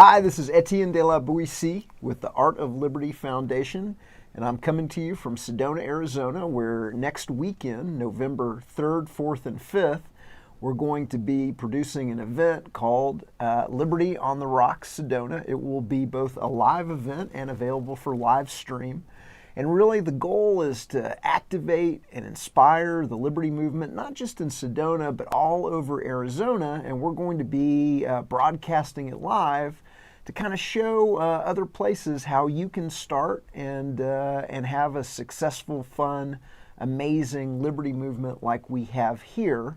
Hi, this is Etienne de la Bouissie with the Art of Liberty Foundation, and I'm coming to you from Sedona, Arizona, where next weekend, November 3rd, 4th, and 5th, we're going to be producing an event called Liberty on the Rocks Sedona. It will be both a live event and available for live stream. And really the goal is to activate and inspire the liberty movement, not just in Sedona, but all over Arizona. And we're going to be broadcasting it live to kind of show other places how you can start and have a successful, fun, amazing liberty movement like we have here.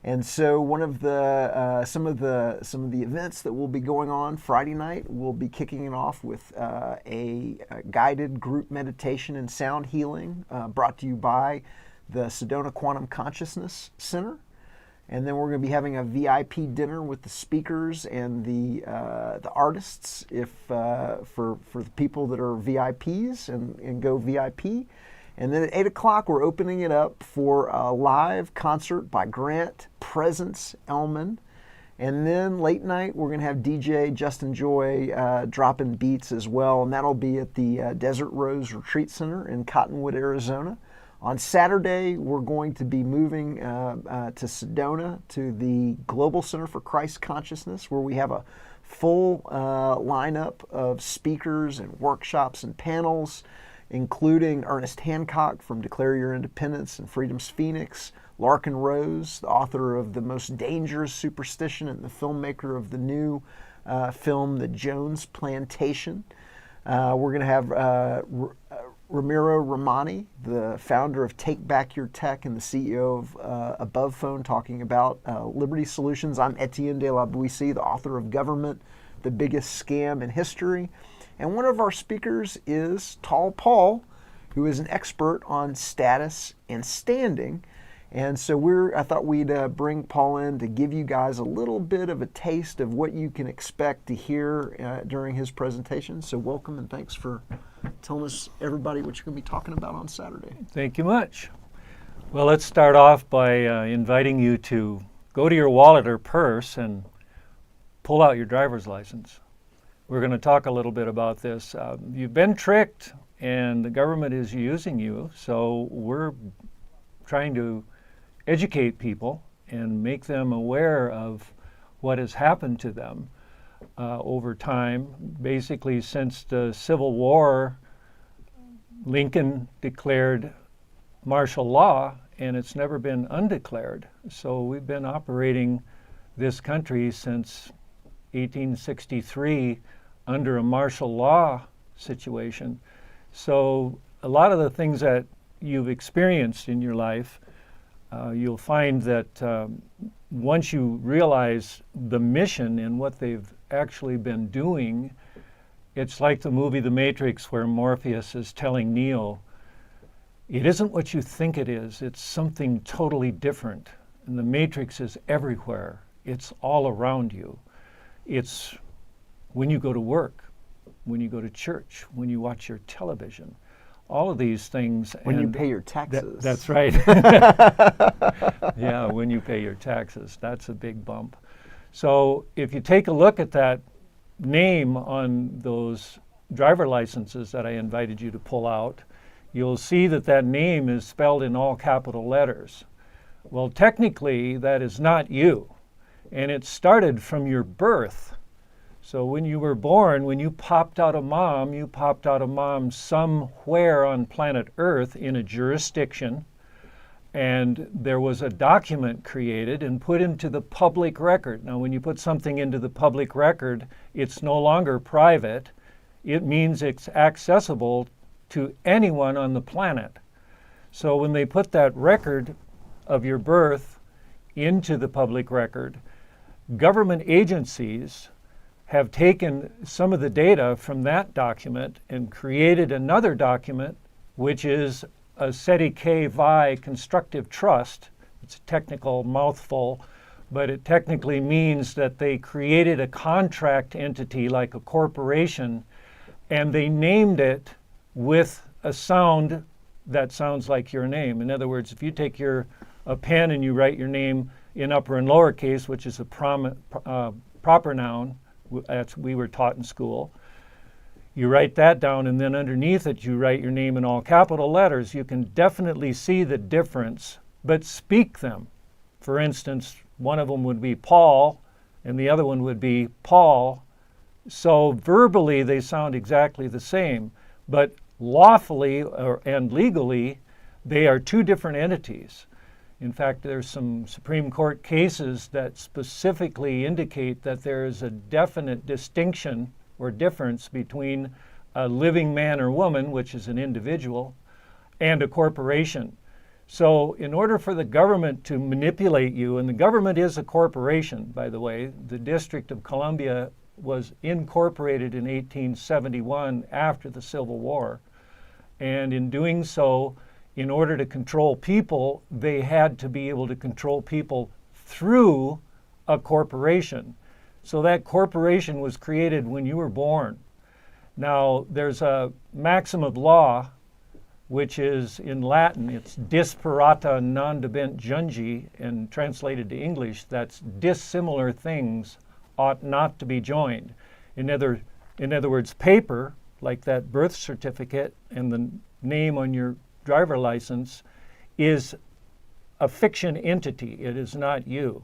And so one of the some of the events that will be going on Friday night, we'll be kicking it off with a guided group meditation and sound healing brought to you by the Sedona Quantum Consciousness Center. And then we're going to be having a VIP dinner with the speakers and the artists, for the people that are VIPs and go VIP. And then at 8 o'clock, we're opening it up for a live concert by Grant Presence Elman. And then late night, we're going to have DJ Justin Joy dropping beats as well. And that'll be at the Desert Rose Retreat Center in Cottonwood, Arizona. On Saturday, we're going to be moving to Sedona to the Global Center for Christ Consciousness, where we have a full lineup of speakers and workshops and panels, including Ernest Hancock from Declare Your Independence and Freedom's Phoenix, Larkin Rose, the author of The Most Dangerous Superstition and the filmmaker of the new film, The Jones Plantation. We're going to have Ramiro Romani, the founder of Take Back Your Tech and the CEO of Above Phone, talking about Liberty Solutions. I'm Etienne de la Bouissie, the author of Government, the Biggest Scam in History. And one of our speakers is Tall Paul, who is an expert on status and standing. And so I thought we'd bring Paul in to give you guys a little bit of a taste of what you can expect to hear during his presentation. So welcome and thanks for telling us, everybody, what you're going to be talking about on Saturday. Thank you much. Well, let's start off by inviting you to go to your wallet or purse and pull out your driver's license. We're going to talk a little bit about this. You've been tricked and the government is using you, so we're trying to educate people and make them aware of what has happened to them over time. Basically, since the Civil War, Lincoln declared martial law and it's never been undeclared. So we've been operating this country since 1863 under a martial law situation. So a lot of the things that you've experienced in your life, you'll find that once you realize the mission and what they've actually been doing, it's like the movie The Matrix, where Morpheus is telling Neo, it isn't what you think it is, it's something totally different. And the Matrix is everywhere. It's all around you. It's when you go to work, when you go to church, when you watch your television, all of these things. When you pay your taxes. That's right. Yeah, when you pay your taxes, that's a big bump. So if you take a look at that name on those driver licenses that I invited you to pull out, you'll see that that name is spelled in all capital letters. Well, technically, that is not you. And it started from your birth. So when you were born, when you popped out of mom somewhere on planet Earth in a jurisdiction, and there was a document created and put into the public record. Now, when you put something into the public record, it's no longer private. It means it's accessible to anyone on the planet. So when they put that record of your birth into the public record, government agencies have taken some of the data from that document and created another document, which is a SETI K VI constructive trust. It's a technical mouthful, but it technically means that they created a contract entity like a corporation, and they named it with a sound that sounds like your name. In other words, if you take a pen and you write your name in upper and lower case, which is a proper noun, That's we were taught in school. You write that down, and then underneath it you write your name in all capital letters. You can definitely see the difference, but speak them. For instance, one of them would be Paul, and the other one would be Paul. So verbally they sound exactly the same, but lawfully and legally they are two different entities. In fact, there's some Supreme Court cases that specifically indicate that there is a definite distinction or difference between a living man or woman, which is an individual, and a corporation. So in order for the government to manipulate you, and the government is a corporation, by the way, the District of Columbia was incorporated in 1871 after the Civil War. And in doing so, in order to control people, they had to be able to control people through a corporation. So that corporation was created when you were born. Now, there's a maxim of law, which is in Latin, it's disparata non debent jungi, and translated to English, that's dissimilar things ought not to be joined. In other words, paper, like that birth certificate and the name on your driver license, is a fiction entity. It is not you.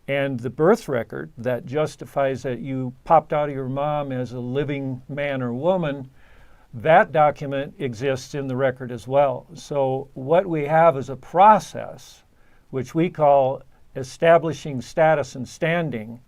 And the birth record that justifies that you popped out of your mom as a living man or woman, that document exists in the record as well. So what we have is a process which we call establishing status and standing.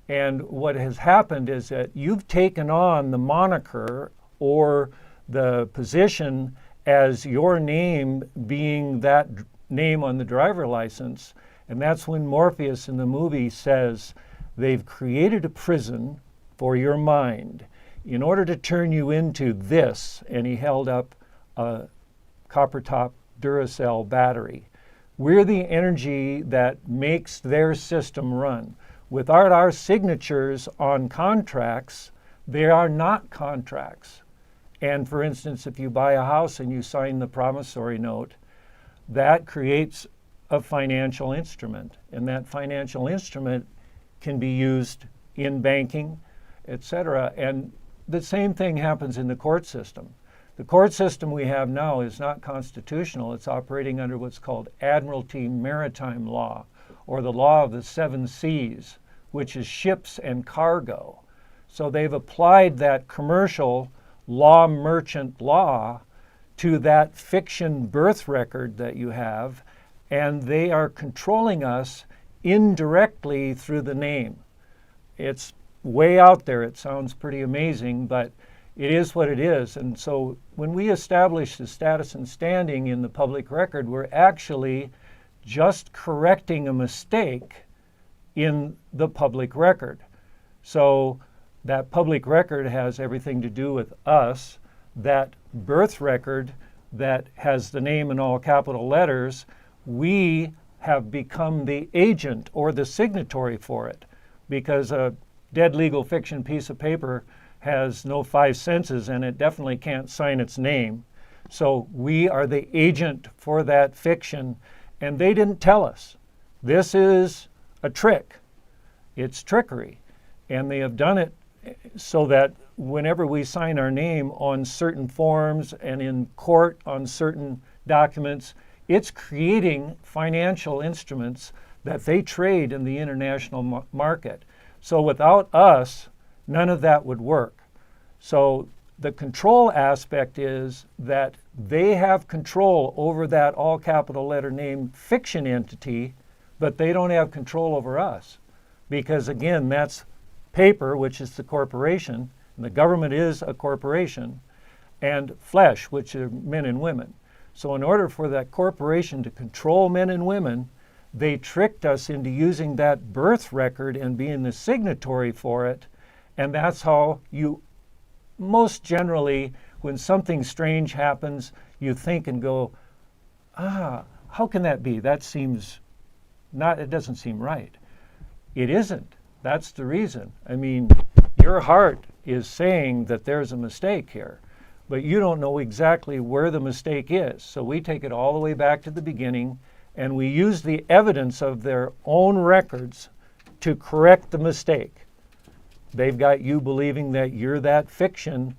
And what has happened is that you've taken on the moniker or the position as your name being that name on the driver license. And that's when Morpheus in the movie says, they've created a prison for your mind in order to turn you into this. And he held up a copper top Duracell battery. We're the energy that makes their system run. Without our signatures on contracts, they are not contracts. And for instance, if you buy a house and you sign the promissory note, that creates a financial instrument. And that financial instrument can be used in banking, etc. And the same thing happens in the court system. The court system we have now is not constitutional. It's operating under what's called Admiralty Maritime law, or the law of the 7 seas, which is ships and cargo. So they've applied that commercial law merchant law to that fiction birth record that you have, and they are controlling us indirectly through the name. It's way out there. It sounds pretty amazing, but it is what it is. And so when we establish the status and standing in the public record, we're actually just correcting a mistake in the public record. So that public record has everything to do with us. That birth record that has the name in all capital letters, we have become the agent or the signatory for it, because a dead legal fiction piece of paper has no 5 senses and it definitely can't sign its name. So we are the agent for that fiction, and they didn't tell us. This is a trick. It's trickery. And they have done it so that whenever we sign our name on certain forms and in court on certain documents, it's creating financial instruments that they trade in the international market. So without us, none of that would work. So the control aspect is that they have control over that all capital letter name fiction entity, but they don't have control over us. Because again, that's paper, which is the corporation, and the government is a corporation, and flesh, which are men and women. So in order for that corporation to control men and women, they tricked us into using that birth record and being the signatory for it. And that's how you, most generally, when something strange happens, you think and go, how can that be? That seems not, it doesn't seem right. It isn't. That's the reason. I mean, your heart is saying that there's a mistake here, but you don't know exactly where the mistake is. So we take it all the way back to the beginning, and we use the evidence of their own records to correct the mistake. They've got you believing that you're that fiction,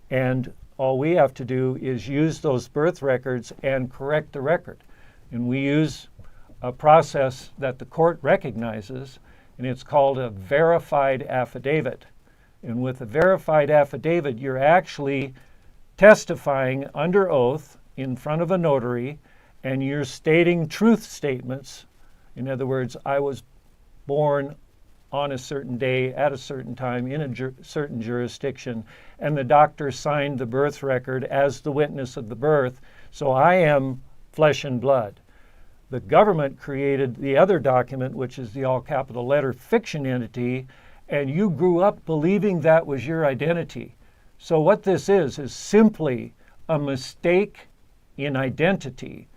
and all we have to do is use those birth records and correct the record. And we use a process that the court recognizes, and it's called a verified affidavit. And with a verified affidavit, you're actually testifying under oath in front of a notary, and you're stating truth statements. In other words, I was born on a certain day at a certain time in a certain jurisdiction, and the doctor signed the birth record as the witness of the birth, so I am flesh and blood. The government created the other document, which is the all capital letter fiction entity, and you grew up believing that was your identity. So what this is simply a mistake in identity,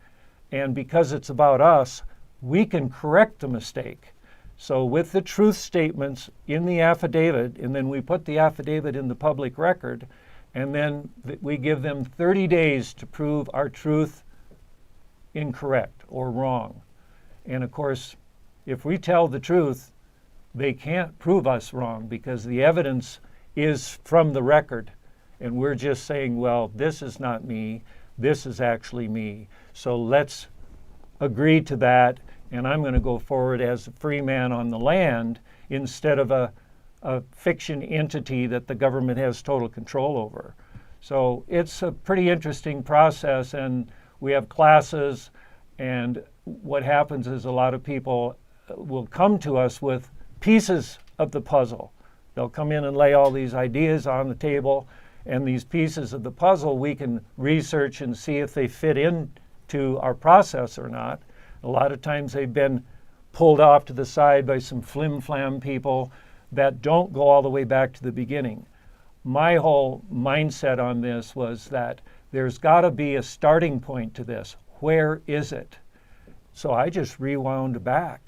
and because it's about us, we can correct the mistake. So with the truth statements in the affidavit, and then we put the affidavit in the public record, and then we give them 30 days to prove our truth incorrect or wrong. And of course, if we tell the truth, they can't prove us wrong because the evidence is from the record. And we're just saying, well, this is not me, this is actually me. So let's agree to that, and I'm going to go forward as a free man on the land instead of a fiction entity that the government has total control over. So it's a pretty interesting process, and we have classes, and what happens is a lot of people will come to us with pieces of the puzzle. They'll come in and lay all these ideas on the table, and these pieces of the puzzle we can research and see if they fit into our process or not. A lot of times they've been pulled off to the side by some flim-flam people that don't go all the way back to the beginning. My whole mindset on this was that there's got to be a starting point to this. Where is it? So I just rewound back.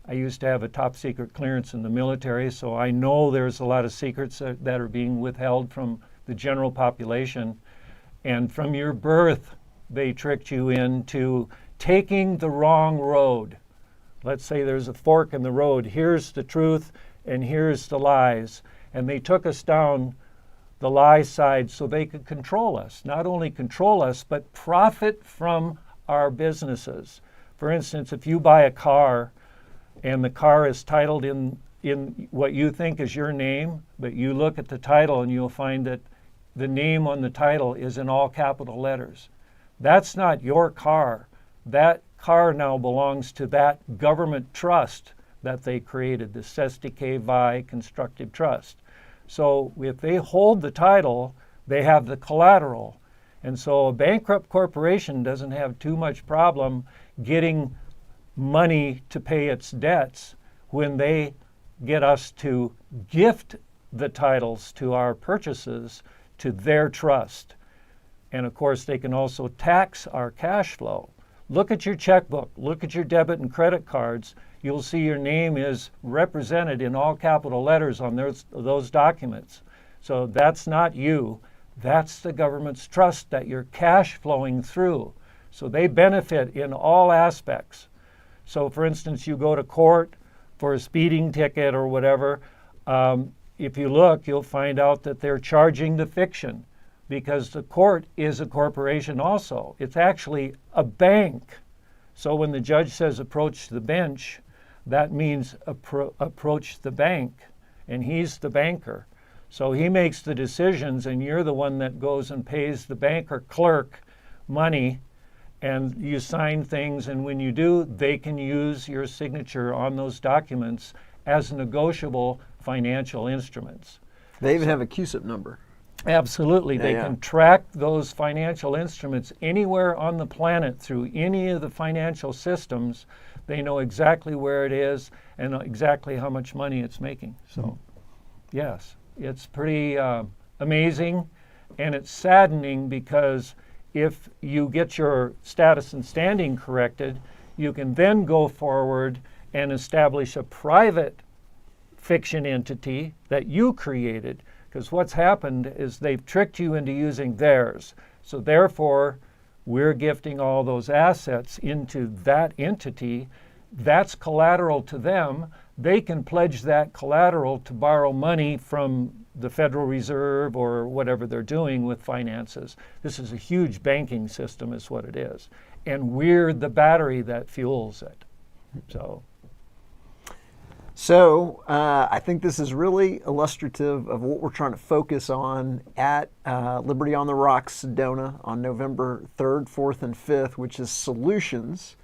I used to have a top secret clearance in the military, so I know there's a lot of secrets that are being withheld from the general population. And from your birth, they tricked you into taking the wrong road. Let's say there's a fork in the road. Here's the truth and here's the lies. And they took us down the lie side so they could control us. Not only control us, but profit from our businesses. For instance, if you buy a car and the car is titled in what you think is your name, but you look at the title and you'll find that the name on the title is in all capital letters. That's not your car. That car now belongs to that government trust that they created, the Sestike Vi Constructive Trust. So if they hold the title, they have the collateral. And so a bankrupt corporation doesn't have too much problem getting money to pay its debts when they get us to gift the titles to our purchases to their trust. And of course, they can also tax our cash flow. Look at your checkbook, look at your debit and credit cards. You'll see your name is represented in all capital letters on those documents. So that's not you. That's the government's trust that you're cash flowing through. So they benefit in all aspects. So for instance, you go to court for a speeding ticket or whatever. If you look, you'll find out that they're charging the fiction because the court is a corporation also. It's actually a bank. So when the judge says approach the bench, that means approach the bank, and he's the banker. So he makes the decisions, and you're the one that goes and pays the banker clerk money, and you sign things, and when you do, they can use your signature on those documents as negotiable financial instruments. They even have a CUSIP number. Absolutely. They can track those financial instruments anywhere on the planet through any of the financial systems. They know exactly where it is and exactly how much money it's making. So, yes, it's pretty amazing, and it's saddening because if you get your status and standing corrected, you can then go forward and establish a private fiction entity that you created. Because what's happened is they've tricked you into using theirs. So therefore, we're gifting all those assets into that entity. That's collateral to them. they can pledge that collateral to borrow money from the Federal Reserve or whatever they're doing with finances. This is a huge banking system is what it is. And we're the battery that fuels it. So I think this is really illustrative of what we're trying to focus on at Liberty on the Rocks, Sedona, on November 3rd, 4th, and 5th, which is solutions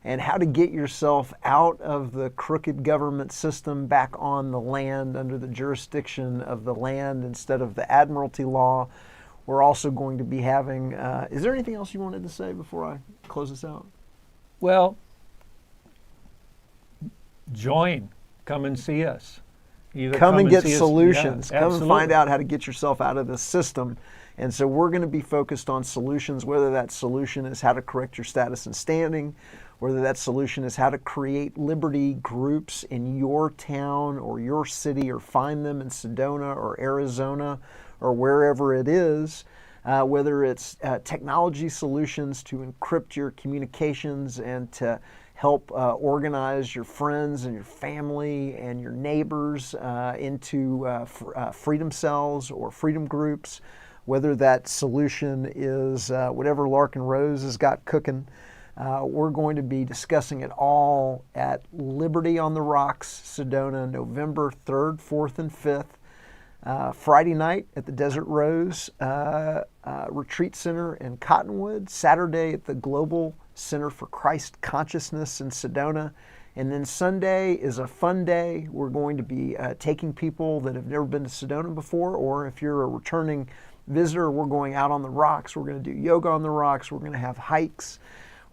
and how to get yourself out of the crooked government system back on the land under the jurisdiction of the land instead of the Admiralty law. We're also going to be having, is there anything else you wanted to say before I close this out? Well, join. Come and see us. Either come and get see solutions. Yeah, come and find out how to get yourself out of this system. And so we're going to be focused on solutions, whether that solution is how to correct your status and standing, whether that solution is how to create liberty groups in your town or your city or find them in Sedona or Arizona or wherever it is, whether it's technology solutions to encrypt your communications and to help organize your friends and your family and your neighbors into freedom cells or freedom groups, whether that solution is whatever Larkin Rose has got cooking. We're going to be discussing it all at Liberty on the Rocks, Sedona, November 3rd, 4th, and 5th. Friday night at the Desert Rose Retreat Center in Cottonwood. Saturday at the Global Center for Christ Consciousness in Sedona. And then Sunday is a fun day. We're going to be taking people that have never been to Sedona before, or if you're a returning visitor, we're going out on the rocks. We're going to do yoga on the rocks. We're going to have hikes.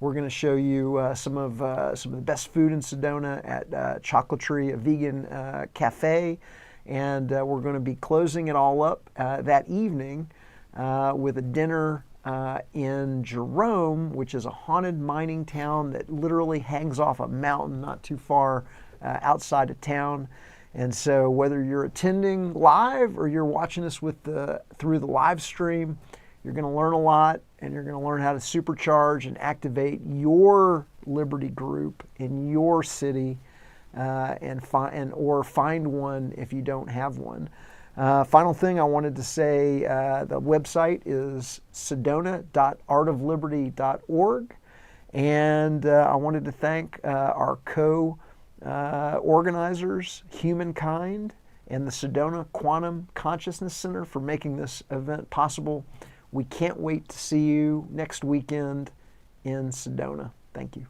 We're going to show you some of the best food in Sedona at Chocolatery, a vegan cafe. And we're going to be closing it all up that evening with a dinner in Jerome, which is a haunted mining town that literally hangs off a mountain not too far outside of town. And so whether you're attending live or you're watching us through the live stream, you're going to learn a lot, and you're going to learn how to supercharge and activate your Liberty group in your city, or find one if you don't have one. Final thing I wanted to say, the website is sedona.artofliberty.org, and I wanted to thank our co-organizers, Humankind, and the Sedona Quantum Consciousness Center for making this event possible. We can't wait to see you next weekend in Sedona. Thank you.